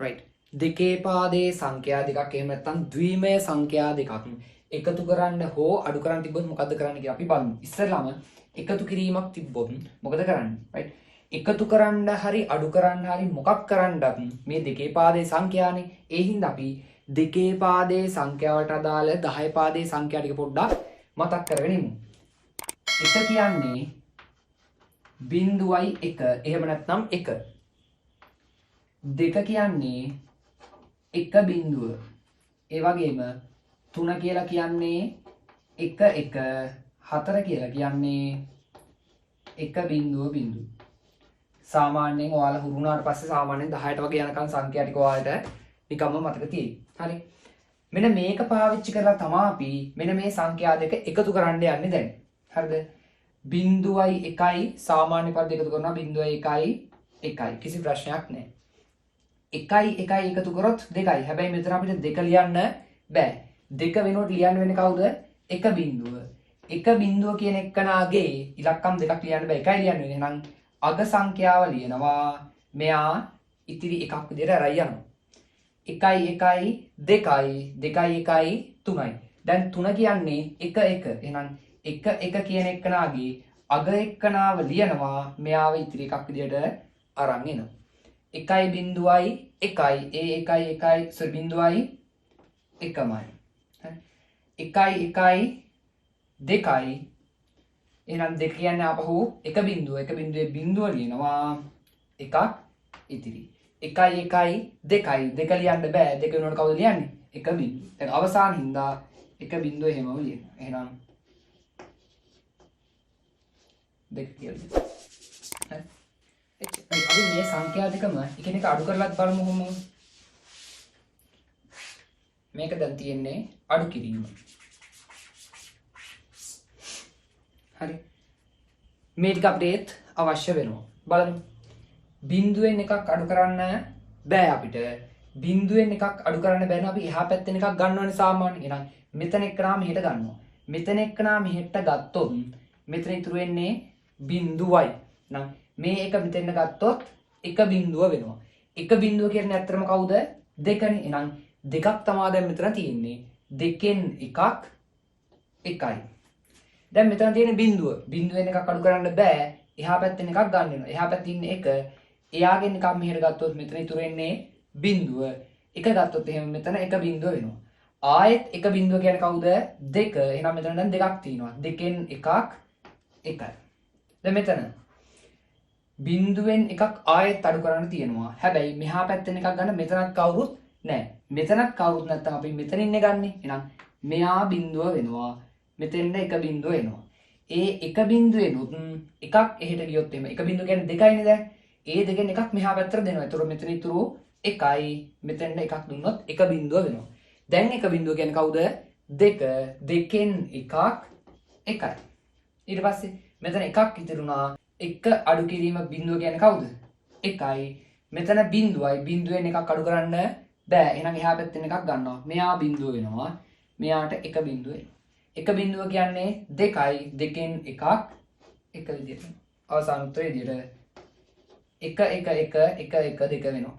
right දෙකේ පාදයේ සංඛ්‍යා දෙකක් එහෙම නැත්නම් ද්විමය සංඛ්‍යා දෙකක් එකතු කරන්න හෝ අඩු කරන්න තිබ්බොත් මොකද්ද කරන්න කියලා අපි බලමු. ඉස්සෙල්ලාම එකතු කිරීමක් තිබ්බොත් මොකද කරන්නේ? right එකතු කරන්න හරි අඩු කරන්න හරි මොකක් කරන්නත් මේ දෙකේ පාදයේ සංඛ්‍යානේ. ඒ හින්දා අපි දෙකේ පාදයේ සංඛ්‍යාවට අදාළ 10 පාදයේ සංඛ්‍යා ටික පොඩ්ඩක් මතක් කරගෙන ඉමු. 1 කියන්නේ 0.1 එහෙම නැත්නම් 1. 2 කියන්නේ 1 බිංදුව. ඒ වගේම 3 කියලා කියන්නේ 1 1. 4 කියලා කියන්නේ 1 බිංදුව බිංදුව. සාමාන්‍යයෙන් ඔයාලා හුරු වුණාට පස්සේ සාමාන්‍යයෙන් 10ට වගේ යනකම් සංඛ්‍යා ටික ඔයාලට නිකම්ම මතක තියෙයි. හරි. මෙන්න මේක පාවිච්චි කරලා තමයි අපි මෙන්න මේ සංඛ්‍යා දෙක එකතු කරන්න යන්නේ දැන්. හරිද? 0.1යි සාමාන්‍ය පද එකතු කරනවා 0.1යි කිසි ප්‍රශ්නයක් නැහැ. 1යි එකතු කරොත් 2යි. හැබැයි මෙතන අපිට 2 ලියන්න බෑ. 2 වෙනුවට ලියන්න වෙන්නේ කවුද? 1 බිංදුව. 1 බිංදුව කියන එක්කනාගේ ඉලක්කම් දෙකක් ලියන්න බෑ. 1යි ලියන්න වෙන්නේ. එහෙනම් අග සංඛ්‍යාව ලියනවා. මෙයා ඉතිරි එකක් විදිහට අරයි යනවා. 1 1 2 1 3යි. දැන් 3 කියන්නේ 1 1. එහෙනම් 1 1 කියන එක්කනාගේ අග එක්කනාව ලියනවා. මෙයාව ඉතිරි එකක් විදිහට අරන් එනවා. 1 බිංදුවයි 1යි ඒ 1 1 බිංදුවයි එකමයි. හරි 1 1 2යි එහෙනම් 2 කියන්නේ ආපහු 1 බිංදුව 1 බිංදුවේ බිංදුව ලියනවා එකක් ඉතිරි 1 1 2යි 2 ලියන්න බෑ 2 වෙනකොට කවුද ලියන්නේ 1 බිංදුව. දැන් අවසාන හින්දා 1 බිංදුව එහෙමම ලියනවා. එහෙනම් 2 කියලා. හරි අපි මේ සංඛ්‍යා දෙකම එකිනෙක අඩු කරලත් බලමු කොහොමද? මේක දැන් තියෙන්නේ අඩු කිරීම. හරි. මේ ටික අපිට අවශ්‍ය වෙනවා. බලමු. බිංදුවෙන් එකක් අඩු කරන්න බෑ අපිට. බිංදුවෙන් එකක් අඩු කරන්න බෑ නම් අපි එහා පැත්තෙන් එකක් ගන්නවනේ සාමාන්‍යයෙන්. එහෙනම් මෙතන එක්කනා මෙහෙට ගන්නවා. මෙතන එක්කනා මෙහෙට ගත්තොත් මෙතන ඉතුරු වෙන්නේ බිංදුවයි. නම් මේ එක මෙතෙන්ට ගත්තොත් 1 බිංදුව වෙනවා. 1 බිංදුව කියන්නේ ඇත්තටම කවුද? 2නේ. එහෙනම් දෙකක් තමයි දැන් මෙතන තියෙන්නේ. දෙකෙන් එකක් 1යි. දැන් මෙතන තියෙන බිංදුව. බිංදුවෙන් එකක් අඩු කරන්න බෑ. එහා පැත්තෙන් එකක් ගන්න වෙනවා. එහා පැත්තේ ඉන්නේ 1. එයාගෙන් එකක් මෙහෙට ගත්තොත් මෙතන ඉතුරු වෙන්නේ බිංදුව. 1 ගත්තොත් එහෙනම් මෙතන 1 බිංදුව වෙනවා. ආයෙත් 1 බිංදුව කියන්නේ කවුද? 2. එහෙනම් මෙතන දැන් දෙකක් තියෙනවා. දෙකෙන් එකක් 1යි. දැන් මෙතන බිංදුවෙන් එකක් ආයෙත් අඩු කරන්න තියෙනවා. හැබැයි මෙහා පැත්තෙන් එකක් ගන්න මෙතනක් කවුරුත් නැහැ. මෙතනක් කවුරුත් නැත්නම් අපි මෙතනින් ඉන්නේ ගන්නෙ. එහෙනම් මෙයා බිංදුව වෙනවා. මෙතෙන්ද 1 බිංදුව එනවා. ඒ 1 බිංදුවෙනුත් එකක් එහෙට ගියොත් එහෙම 1 බිංදුව කියන්නේ 2යිනේ දැන්. ඒ දෙකෙන් එකක් මෙහා පැත්තට දෙනවා. ඒතකොට මෙතන ඉතුරු 1යි. මෙතෙන්ද එකක් දුන්නොත් 1 බිංදුව වෙනවා. දැන් 1 බිංදුව කියන්නේ කවුද? 2. දෙකෙන් එකක් 1යි. ඊට පස්සේ මෙතන එකක් ඉතුරුනා. 1 අඩු කිරීම බිංදුව කියන්නේ කවුද? 1යි. මෙතන බිංදුවයි. බිංදුවෙන් එකක් අඩු කරන්න බෑ. එහෙනම් එහා පැත්තෙන් එකක් ගන්නවා. මෙයා බිංදුව වෙනවා. මෙයාට 1 බිංදුව එනවා. 1 බිංදුව කියන්නේ 2යි. දෙකෙන් එකක් 1 විදියට. අවසාන උත්තරේ විදියට 1 1 1 1 1 2 වෙනවා.